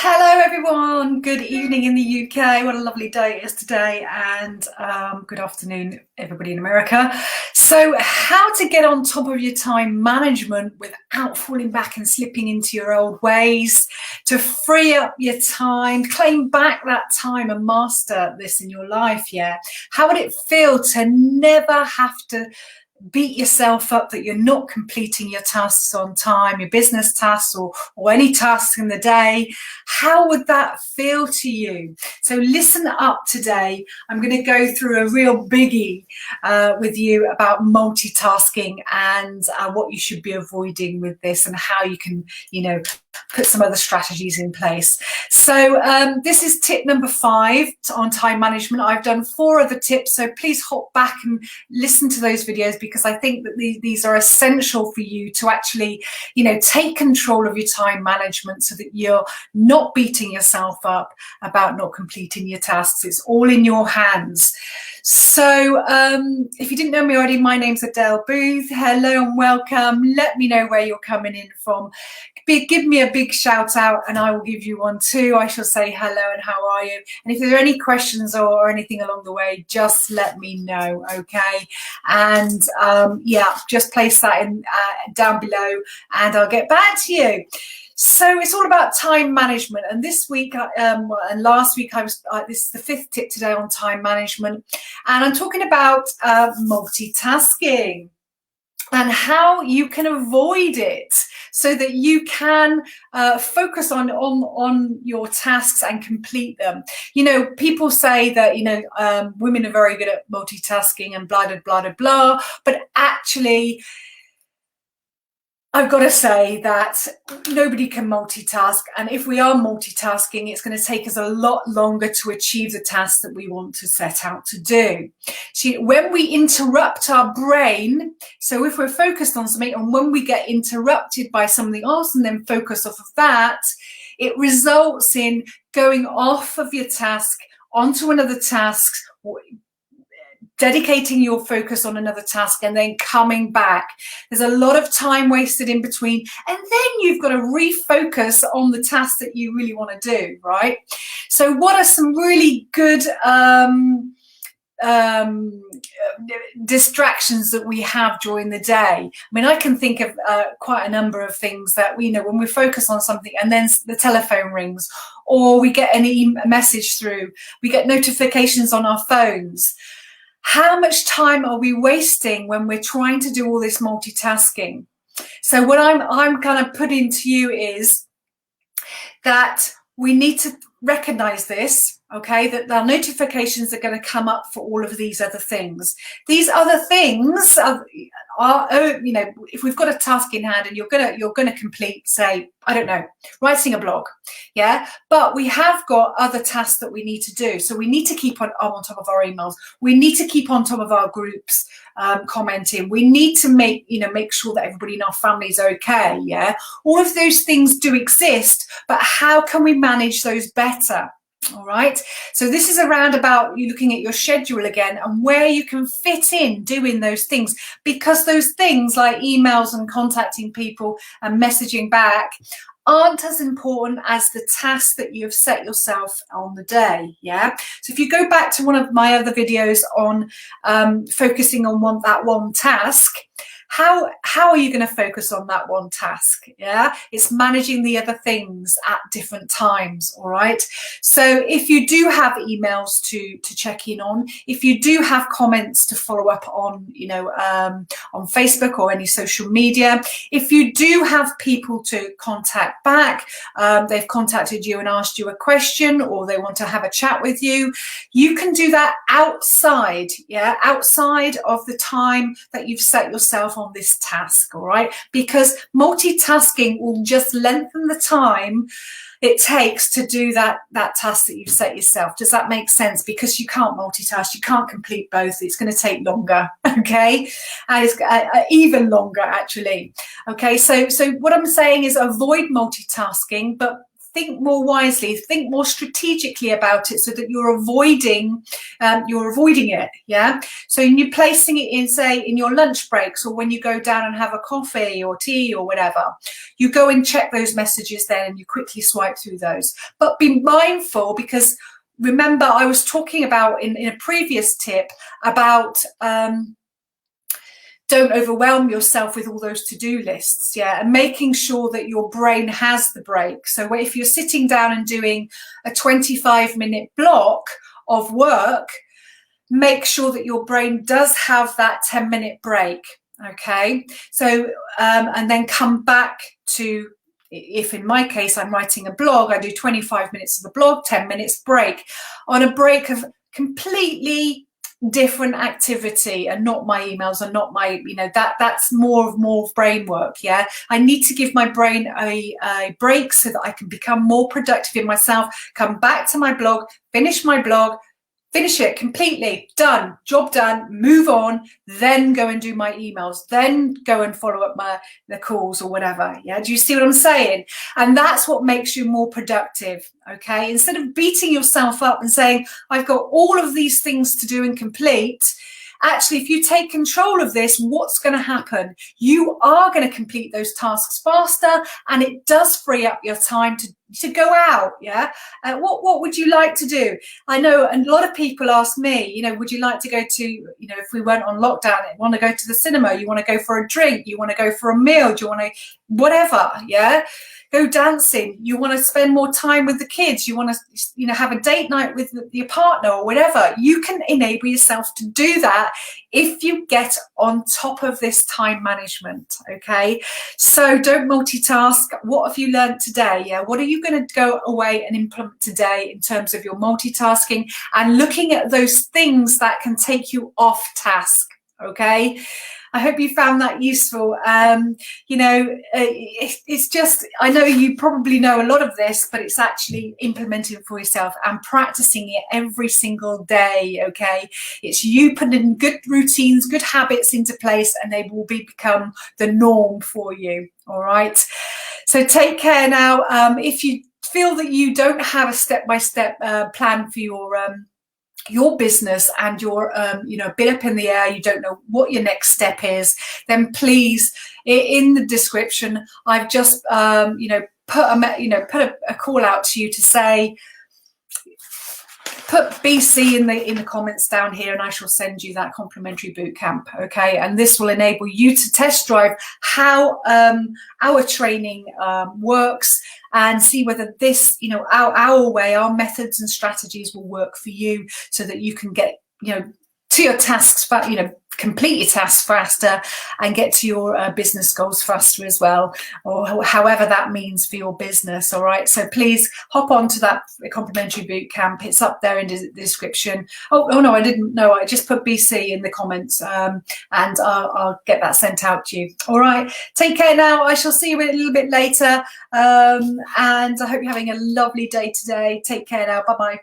Hello everyone, good evening in the UK. What a lovely day it is today, and good afternoon everybody in America. So how to get on top of your time management without falling back and slipping into your old ways, to free up your time, claim back that time and master this in your life. Yeah, how would it feel to never have to beat yourself up that you're not completing your tasks on time, your business tasks or any tasks in the day? How would that feel to you? So listen up today. I'm going to go through a real biggie with you about multitasking and what you should be avoiding with this, and how you can, put some other strategies in place. So this is tip number 5 on time management. I've done 4 other tips, so please hop back and listen to those videos, because I think that these are essential for you to actually, take control of your time management so that you're not beating yourself up about not completing your tasks. It's all in your hands. So if you didn't know me already, my name's Adele Booth. Hello and welcome. Let me know where you're coming in from. Give me a big shout out and I will give you one too. I shall say hello and how are you? And if there are any questions or anything along the way, just let me know, okay? And just place that in down below and I'll get back to you. So it's all about time management, and this week and last week I was this is the 5th tip today on time management, and I'm talking about multitasking and how you can avoid it so that you can focus on your tasks and complete them. People say that women are very good at multitasking and blah blah blah blah, but actually I've got to say that nobody can multitask, and if we are multitasking, it's going to take us a lot longer to achieve the task that we want to set out to do. See, when we interrupt our brain, so if we're focused on something and when we get interrupted by something else and then focus off of that, it results in going off of your task onto another task, dedicating your focus on another task and then coming back. There's a lot of time wasted in between, and then you've got to refocus on the task that you really want to do, right? So what are some really good distractions that we have during the day? I mean, I can think of quite a number of things that when we focus on something and then the telephone rings, or we get a message through, we get notifications on our phones. How much time are we wasting when we're trying to do all this multitasking? So what I'm kind of putting to you is that we need to recognize this, okay, that our notifications are going to come up for all of these other things. These other things are if we've got a task in hand and you're gonna complete, say, I don't know, writing a blog, yeah, but we have got other tasks that we need to do. So we need to keep on top of our emails. We need to keep on top of our groups, commenting. We need to make sure that everybody in our family is okay, yeah. All of those things do exist, but how can we manage those better? All right, so this is around about you looking at your schedule again and where you can fit in doing those things, because those things like emails and contacting people and messaging back aren't as important as the task that you have set yourself on the day. Yeah, so if you go back to one of my other videos on focusing on that one task, how are you going to focus on that one task? Yeah, it's managing the other things at different times. All right, so if you do have emails to check in on, if you do have comments to follow up on on Facebook or any social media, if you do have people to contact back, they've contacted you and asked you a question, or they want to have a chat with you, you can do that outside of the time that you've set yourself on this task. All right, because multitasking will just lengthen the time it takes to do that task that you've set yourself. Does that make sense? Because you can't multitask, you can't complete both. It's going to take longer, okay, and it's even longer actually. Okay, so what I'm saying is avoid multitasking, but think more wisely, think more strategically about it, so that you're avoiding it. Yeah. So you're placing it in, say, in your lunch breaks, or when you go down and have a coffee or tea or whatever, you go and check those messages then, and you quickly swipe through those. But be mindful, because remember, I was talking about in a previous tip about don't overwhelm yourself with all those to-do lists, yeah, and making sure that your brain has the break. So if you're sitting down and doing a 25-minute block of work, make sure that your brain does have that 10-minute break, okay? So, and then come back to, if in my case I'm writing a blog, I do 25 minutes of the blog, 10 minutes break. On a break of completely different activity, and not my emails, and not my, that's more brain work. Yeah, I need to give my brain a break so that I can become more productive in myself, come back to my blog, finish my blog, finish it completely, done, job done, move on, then go and do my emails, then go and follow up the calls or whatever. Yeah, do you see what I'm saying? And that's what makes you more productive. Okay, instead of beating yourself up and saying, I've got all of these things to do and complete, actually, if you take control of this, what's going to happen? You are going to complete those tasks faster, and it does free up your time to go out. Yeah. What would you like to do? I know a lot of people ask me, would you like to go to, if we weren't on lockdown, you want to go to the cinema, you want to go for a drink, you want to go for a meal, do you want to, whatever. Yeah. Go dancing, you want to spend more time with the kids, you want to have a date night with your partner or whatever. You can enable yourself to do that if you get on top of this time management. Okay, so don't multitask. What have you learned today? Yeah, what are you going to go away and implement today in terms of your multitasking and looking at those things that can take you off task? Okay, I hope you found that useful. It's just, I know you probably know a lot of this, but it's actually implementing it for yourself and practicing it every single day. Okay, it's you putting good routines, good habits into place, and they will become the norm for you. All right, so take care now. If you feel that you don't have a step-by-step plan for your business, and you're a bit up in the air, you don't know what your next step is, then please, in the description, I've just put a call out to you to say, put BC in the comments down here, and I shall send you that complimentary boot camp. Okay, and this will enable you to test drive how our training works, and see whether this, our way, our methods and strategies will work for you, so that you can get, to your tasks, but complete your tasks faster and get to your business goals faster as well, or however that means for your business. All right, so please hop on to that complimentary boot camp. It's up there in the description. Oh no, I didn't know, I just put BC in the comments, and I'll get that sent out to you. All right, take care now. I shall see you a little bit later, and I hope you're having a lovely day today. Take care now. Bye bye.